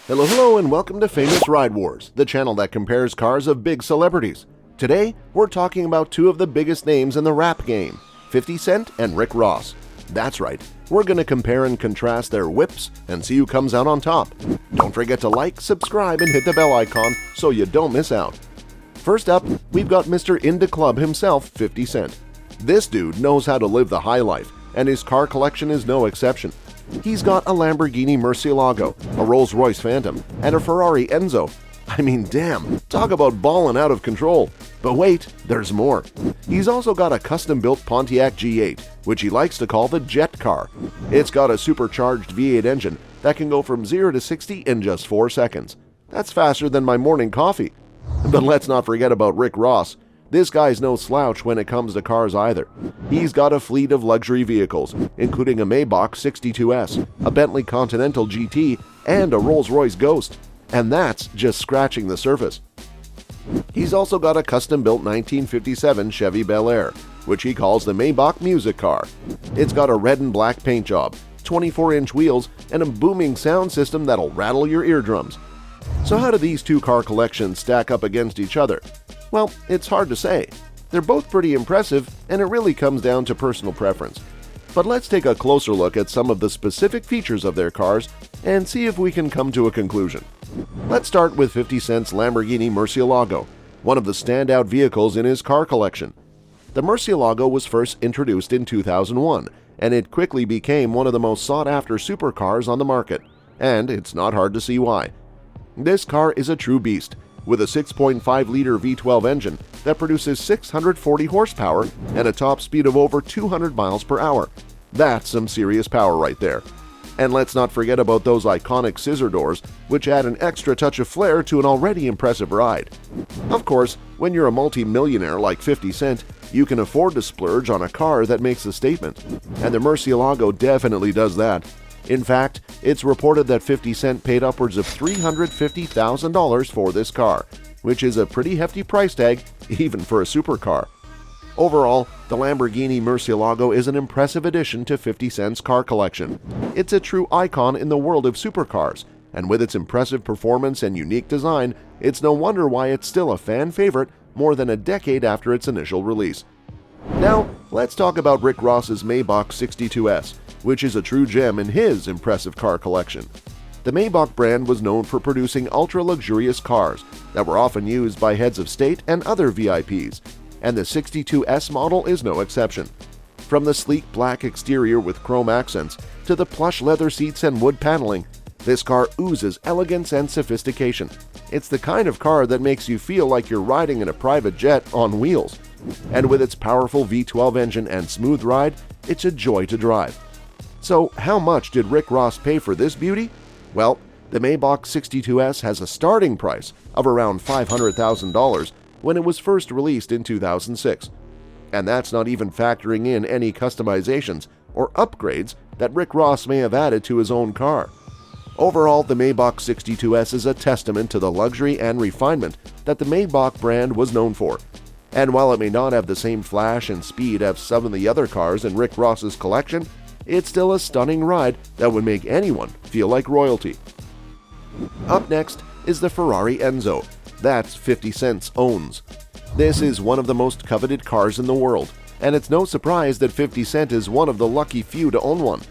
Hello, and welcome to Famous Ride Wars, the channel that compares cars of big celebrities. Today, we're talking about two of the biggest names in the rap game, 50 Cent and Rick Ross. That's right, we're going to compare and contrast their whips and see who comes out on top. Don't forget to like, subscribe, and hit the bell icon so you don't miss out. First up, we've got Mr. In the Club himself, 50 Cent. This dude knows how to live the high life, and his car collection is no exception. He's got a Lamborghini Murcielago, a Rolls-Royce Phantom, and a Ferrari Enzo. I mean, damn, talk about ballin' out of control. But wait, there's more. He's also got a custom-built Pontiac G8, which he likes to call the jet car. It's got a supercharged V8 engine that can go from 0 to 60 in just 4 seconds. That's faster than my morning coffee. But let's not forget about Rick Ross. This guy's no slouch when it comes to cars either. He's got a fleet of luxury vehicles, including a Maybach 62S, a Bentley Continental GT, and a Rolls-Royce Ghost. And that's just scratching the surface. He's also got a custom-built 1957 Chevy Bel Air, which he calls the Maybach Music Car. It's got a red and black paint job, 24-inch wheels, and a booming sound system that'll rattle your eardrums. So how do these two car collections stack up against each other? Well, it's hard to say. They're both pretty impressive, and it really comes down to personal preference. But let's take a closer look at some of the specific features of their cars and see if we can come to a conclusion. Let's start with 50 Cent's Lamborghini Murcielago, one of the standout vehicles in his car collection. The Murcielago was first introduced in 2001, and it quickly became one of the most sought-after supercars on the market, and it's not hard to see why. This car is a true beast, with a 6.5-liter V12 engine that produces 640 horsepower and a top speed of over 200 miles per hour. That's some serious power right there. And let's not forget about those iconic scissor doors, which add an extra touch of flair to an already impressive ride. Of course, when you're a multi-millionaire like 50 Cent, you can afford to splurge on a car that makes a statement. And the Murcielago definitely does that. In fact, it's reported that 50 Cent paid upwards of $350,000 for this car, which is a pretty hefty price tag even for a supercar. Overall, the Lamborghini Murcielago is an impressive addition to 50 Cent's car collection. It's a true icon in the world of supercars, and with its impressive performance and unique design, it's no wonder why it's still a fan favorite more than a decade after its initial release. Now, let's talk about Rick Ross's Maybach 62S, which is a true gem in his impressive car collection. The Maybach brand was known for producing ultra-luxurious cars that were often used by heads of state and other VIPs, and the 62S model is no exception. From the sleek black exterior with chrome accents to the plush leather seats and wood paneling, this car oozes elegance and sophistication. It's the kind of car that makes you feel like you're riding in a private jet on wheels. And with its powerful V12 engine and smooth ride, it's a joy to drive. So how much did Rick Ross pay for this beauty? Well, the Maybach 62S has a starting price of around $500,000 when it was first released in 2006. And that's not even factoring in any customizations or upgrades that Rick Ross may have added to his own car. Overall, the Maybach 62S is a testament to the luxury and refinement that the Maybach brand was known for. And while it may not have the same flash and speed as some of the other cars in Rick Ross's collection, it's still a stunning ride that would make anyone feel like royalty. Up next is the Ferrari Enzo. That's 50 Cent's owns. This is one of the most coveted cars in the world, and it's no surprise that 50 Cent is one of the lucky few to own one.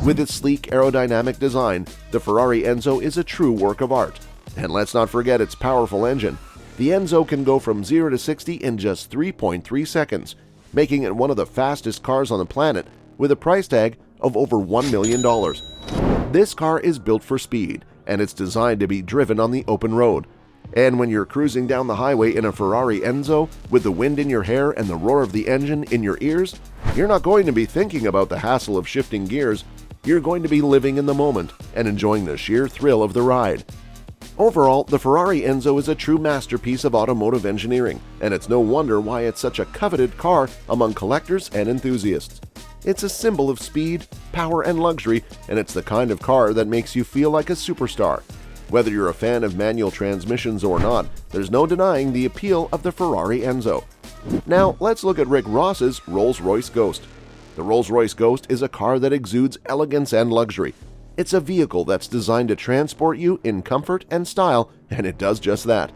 With its sleek aerodynamic design, the Ferrari Enzo is a true work of art. And let's not forget its powerful engine. The Enzo can go from 0 to 60 in just 3.3 seconds, making it one of the fastest cars on the planet with a price tag of over $1 million. This car is built for speed, and it's designed to be driven on the open road. And when you're cruising down the highway in a Ferrari Enzo with the wind in your hair and the roar of the engine in your ears, you're not going to be thinking about the hassle of shifting gears. You're going to be living in the moment and enjoying the sheer thrill of the ride. Overall, the Ferrari Enzo is a true masterpiece of automotive engineering, and it's no wonder why it's such a coveted car among collectors and enthusiasts. It's a symbol of speed, power, and luxury, and it's the kind of car that makes you feel like a superstar. Whether you're a fan of manual transmissions or not, there's no denying the appeal of the Ferrari Enzo. Now, let's look at Rick Ross's Rolls-Royce Ghost. The Rolls-Royce Ghost is a car that exudes elegance and luxury. It's a vehicle that's designed to transport you in comfort and style, and it does just that.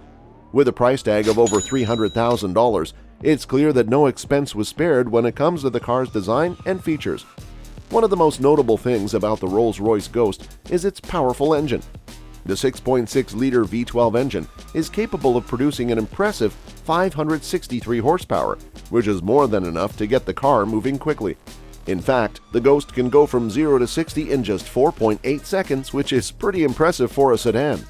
With a price tag of over $300,000, it's clear that no expense was spared when it comes to the car's design and features. One of the most notable things about the Rolls-Royce Ghost is its powerful engine. The 6.6-liter V12 engine is capable of producing an impressive 563 horsepower, which is more than enough to get the car moving quickly. In fact, the Ghost can go from 0 to 60 in just 4.8 seconds, which is pretty impressive for a sedan.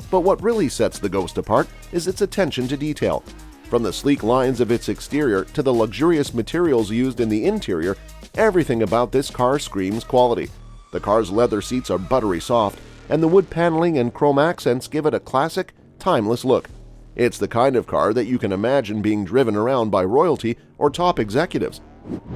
But what really sets the Ghost apart is its attention to detail. From the sleek lines of its exterior to the luxurious materials used in the interior, everything about this car screams quality. The car's leather seats are buttery soft, and the wood paneling and chrome accents give it a classic, timeless look. It's the kind of car that you can imagine being driven around by royalty or top executives.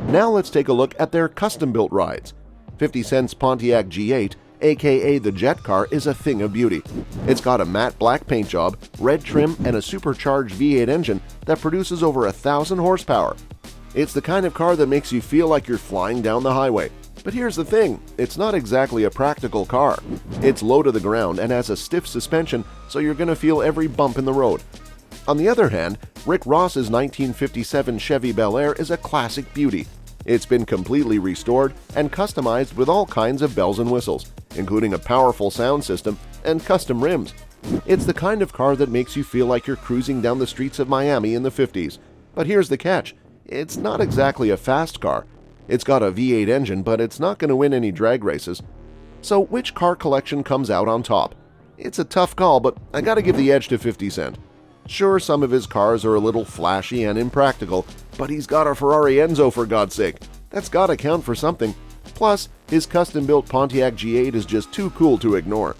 Now let's take a look at their custom-built rides. 50 Cent's Pontiac G8, aka the Jet Car, is a thing of beauty. It's got a matte black paint job, red trim, and a supercharged V8 engine that produces over 1,000 horsepower. It's the kind of car that makes you feel like you're flying down the highway. But here's the thing, it's not exactly a practical car. It's low to the ground and has a stiff suspension, so you're going to feel every bump in the road. On the other hand, Rick Ross's 1957 Chevy Bel Air is a classic beauty. It's been completely restored and customized with all kinds of bells and whistles, including a powerful sound system and custom rims. It's the kind of car that makes you feel like you're cruising down the streets of Miami in the 50s. But here's the catch, it's not exactly a fast car. It's got a V8 engine, but it's not going to win any drag races. So which car collection comes out on top? It's a tough call, but I gotta give the edge to 50 Cent. Sure, some of his cars are a little flashy and impractical, but he's got a Ferrari Enzo for God's sake. That's gotta count for something. Plus, his custom-built Pontiac G8 is just too cool to ignore.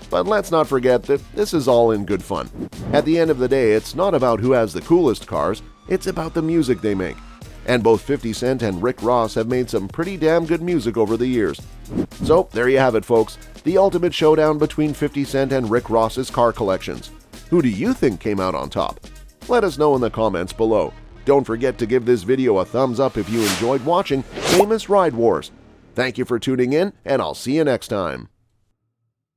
But let's not forget that this is all in good fun. At the end of the day, it's not about who has the coolest cars, it's about the music they make. And both 50 Cent and Rick Ross have made some pretty damn good music over the years. So there you have it, folks, the ultimate showdown between 50 Cent and Rick Ross's car collections. Who do you think came out on top? Let us know in the comments below. Don't forget to give this video a thumbs up if you enjoyed watching Famous Ride Wars. Thank you for tuning in, and I'll see you next time.